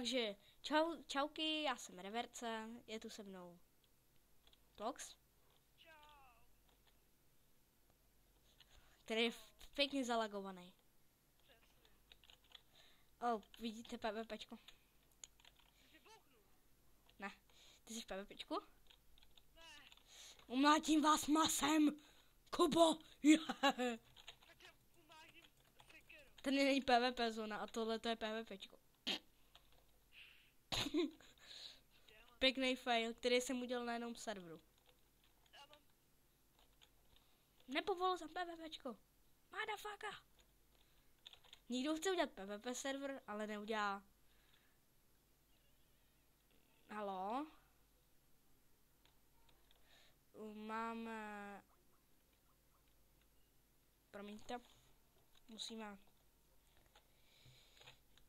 Takže čauky, já jsem Reverce, je tu se mnou Tox, který je pěkně zalagovaný. Vidíte PvPčko? Ne, ty jsi v PvPčku? Umlátím vás masem, Kubo! Tady není PvP zóna a tohle to je PvPčko. Pěkný fail, který jsem udělal na jednom serveru. Nepovolil jsem PvPčko. Motherfucker. Nikdo chce udělat PvP server, ale neudělá. Halo? Máme... Promiňte. Musíme...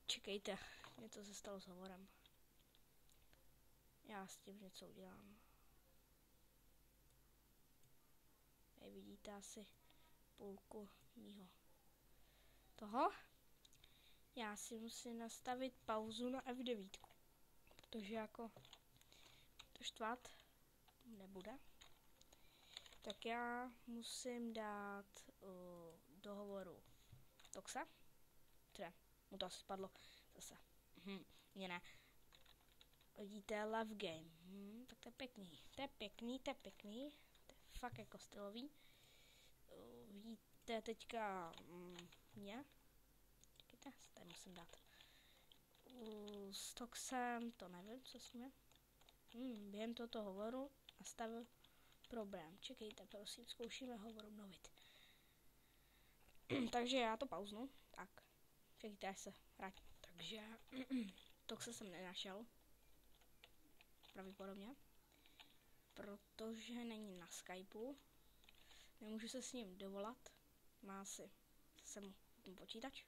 Čekejte, něco se stalo s hovorem. Já s tím něco udělám. Tady vidíte asi půlku mýho toho. Já si musím nastavit pauzu na F9, protože jako to štvat nebude. Tak já musím dát do hovoru Toxe. Třeba, mu to asi spadlo zase. Mně ne. Vidíte, love game. Tak to je pěkný. To je pěkný. To je fakt jako stylový. Vidíte teďka mě. Čekajte, tady musím dát. S Toxem, to nevím, co s ním je. Během tohoto hovoru nastavil problém. Čekejte, prosím, zkoušíme hovor obnovit. Takže já to pauznu. Tak, čekejte, až se vrátím. Takže Toxe jsem nenašel. Pravděpodobně. Protože není na Skypeu. Nemůžu se s ním dovolat. Má si jsem počítač.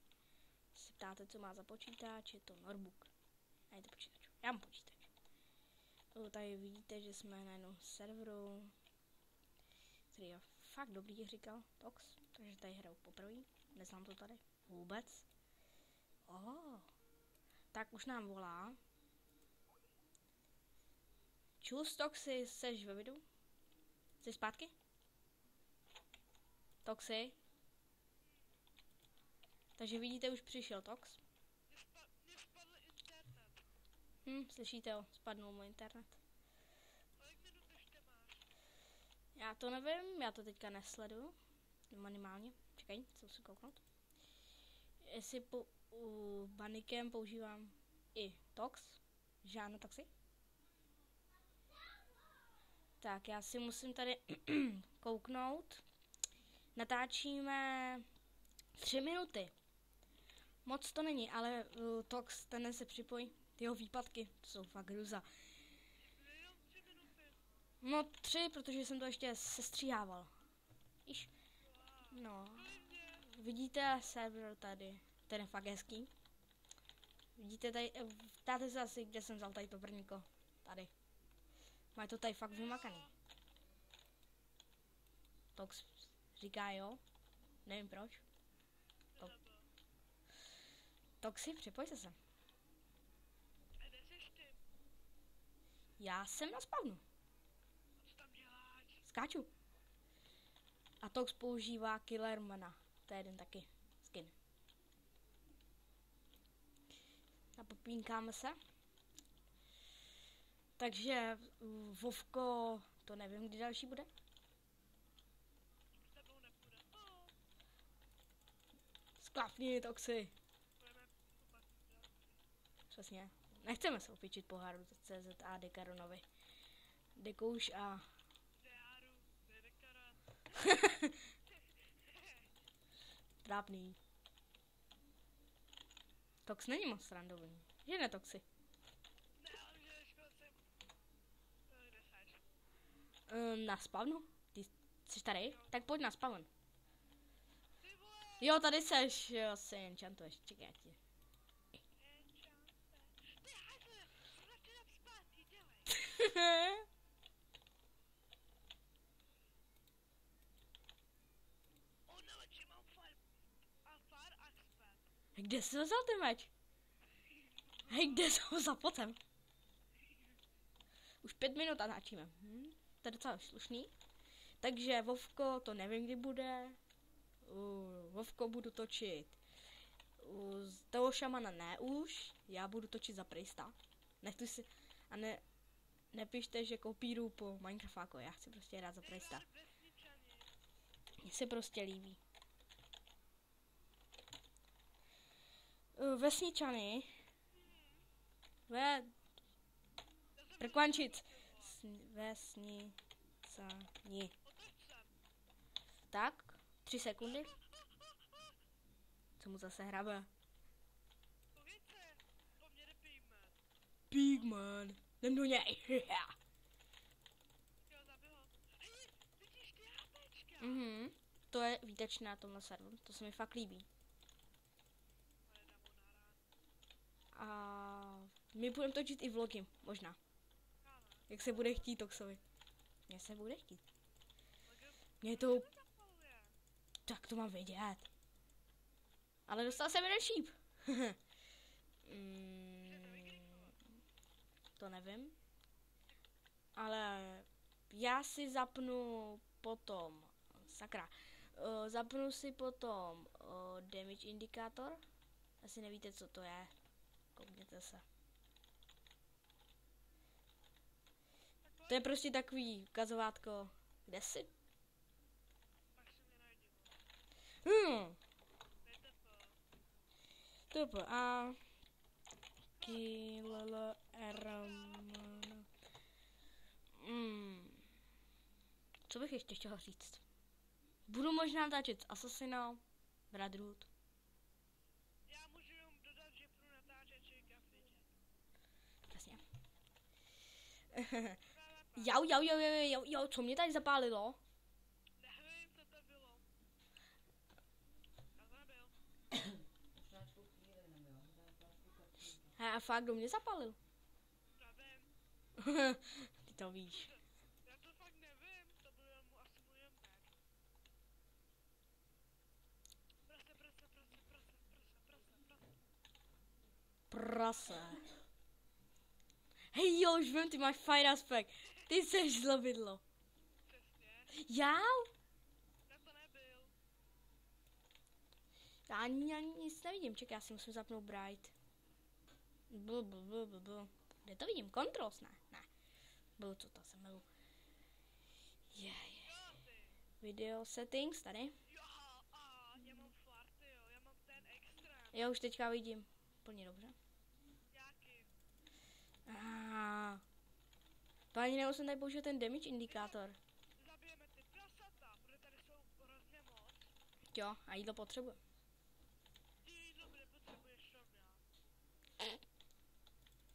Se ptáte, co má za počítač, je to notebook. A je to počítač. Já mám počítač. Tady vidíte, že jsme na jednom serveru, který je fakt dobrý, jak říkal Tox. Takže tady hraju poprvé. Neznám to tady vůbec. Tak už nám volá. Čus, Toxy, jsi ve videu? Jsi zpátky? Toxy? Takže vidíte, už přišel Tox. Mně spadl internet. Slyšíte ho, spadnul můj internet. Kolik minut ještě máš? Já to nevím, já to teďka nesleduju. Minimálně. Čekaj, co musím kouknout. Jestli Bunnycam používám i Tox, žádnou Toxy. Tak, já si musím tady kouknout. Natáčíme 3 minuty. Moc to není, ale Tox, ten se připojí. Jeho výpadky jsou fakt hruza. Jenom 3 minuty. No 3, protože jsem to ještě sestříhával. Víš? No. Vidíte server tady. Ten je fakt hezký. Vidíte tady, ptáte se asi, kde jsem vzal tady to brníko. Tady. Má to tady fakt vymakaný. Tox říká jo. Nevím proč. Toxy, připoj se sem. A kde jsi ty? Já jsem na spawnu. A co tam děláš? Skáču. A Tox používá Killermana. To je jeden taky skin. A popínkáme se. Takže Vovko, to nevím, kdy další bude. S tebou nepůjde. Sklapni, Toxy. Budeme kupat. Přesně. Nechceme se opičit po Haru.cz a Dekaronovi. Dekouš a... Deáru, Dedekara. Trápný. Tox není moc srandový. Že ne, Toxy? Ne, ale že šel jsem. Kde seš? Na spawnu? Ty jsi tady? Tak pojď na spawn. Ty vole! Jo, tady seš, jo, se enchantuješ, čekaj ti. Ty hajzle! Vrátí nám zpátky, dělej! Onoči mám far expert. Kde jsi vzal ten meč? Hej, kde jsou za potem? Už 5 minut a natáčíme. To je docela slušný. Takže Vovko, to nevím, kdy bude. Vovko budu točit. Z toho šamana ne už. Já budu točit za Prejsta. Nechci si... A ne... Nepište, že kopíru po Minecraftáku. Já chci prostě hrát za Prejsta. Mně se prostě líbí. Vesničany. Prkvančit. Vesničani. Tak, 3 sekundy. Co mu zase hrabe? Pigman. Jdem do něj. To je výtečné na tomhle serveru. To se mi fakt líbí. A my budeme točit i vlogy, možná. Jak se bude chtít Toxovi. Mně se bude chtít. Mně to... Tak to mám vědět. Ale dostal jsem jeden šíp. To nevím. Ale já si zapnu potom... Sakra. Zapnu si potom damage indikátor. Asi nevíte, co to je. Koukněte se. To je prostě takový ukazovátko. Kde jsi? A co bych ještě chtěla říct? Budu možná natáčet s Assassina, Bradroot. Já můžu jenom dodat, že budu natáčet Shake a Fidget. Přesně. Jo, co mě tady zapálilo? Nevím, co to bylo. Já to nebyl. A fakt, kdo mě zapálil? Nevím. Ty to víš. Já to fakt nevím, to byl asi můj jemnek. Prase. Hej jo, už vím, ty máš fire aspect. Ty seš zlobidlo. Přesně. Já? Já to nebyl. Já ani nic nevidím, čekaj, já si musím zapnout bright. Kde to vidím? Controls? Ne. Bylo co to jsem byl. Video settings, tady. Jo, já mám flarty, jo, já mám ten extrém. Já už teďka vidím. Plně dobře. Jaký? To ani nemusím tady použít ten damage indikátor. Zabijeme ty prasata, protože tady jsou hrozně moc. Jo, a jídlo potřebuje. Jídlo nepotřebuješ rovná.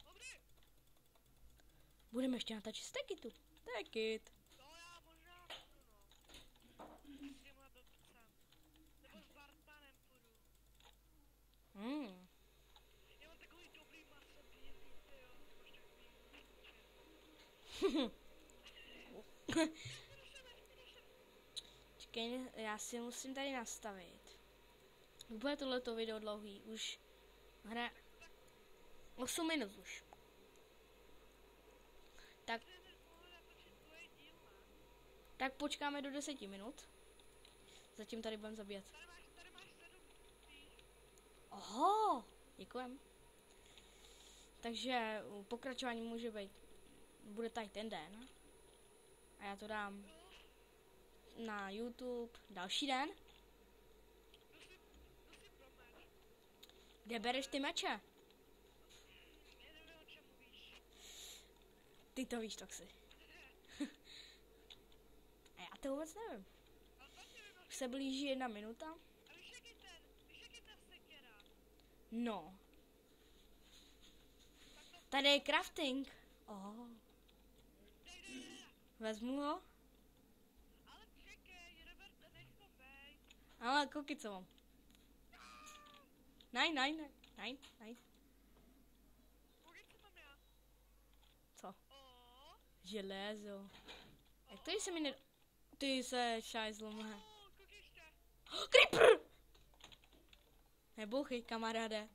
Dobrý. Budeme ještě natáčet Stekit. Stekit. To já možná půjdu, no. S těmhle blbcem. Nebo s Bartmanem půjdu. Já mám takový dobrý maso bílý, tyjo. Máš takový Čekej, já si musím tady nastavit. Bude tohleto video dlouhý, už hra 8 minut už. Tak počkáme do 10 minut. Zatím tady budeme zabíjet. Tady máš 7 víš? Oho, děkujem. Takže pokračování může být, bude tady ten den. A já to dám na YouTube další den. Kde bereš ty meče? Já nevím, o čem mluvíš. Ty to víš, Toxy. A já to vůbec nevím. Ale fakt nevím, Už se blíží 1 minuta. a víš, jak je ta sekera? No. Tady je crafting. Dej. Vezmu ho. Ale čekej, Robert, nech to bej. Ale koukej, co mám. Nein. Koukej, co mám já. Co? Železo. Jak to, že se mi ne... Ty se šajzlom. Koukej ještě. Creeper! Nebouchy, kamaráde.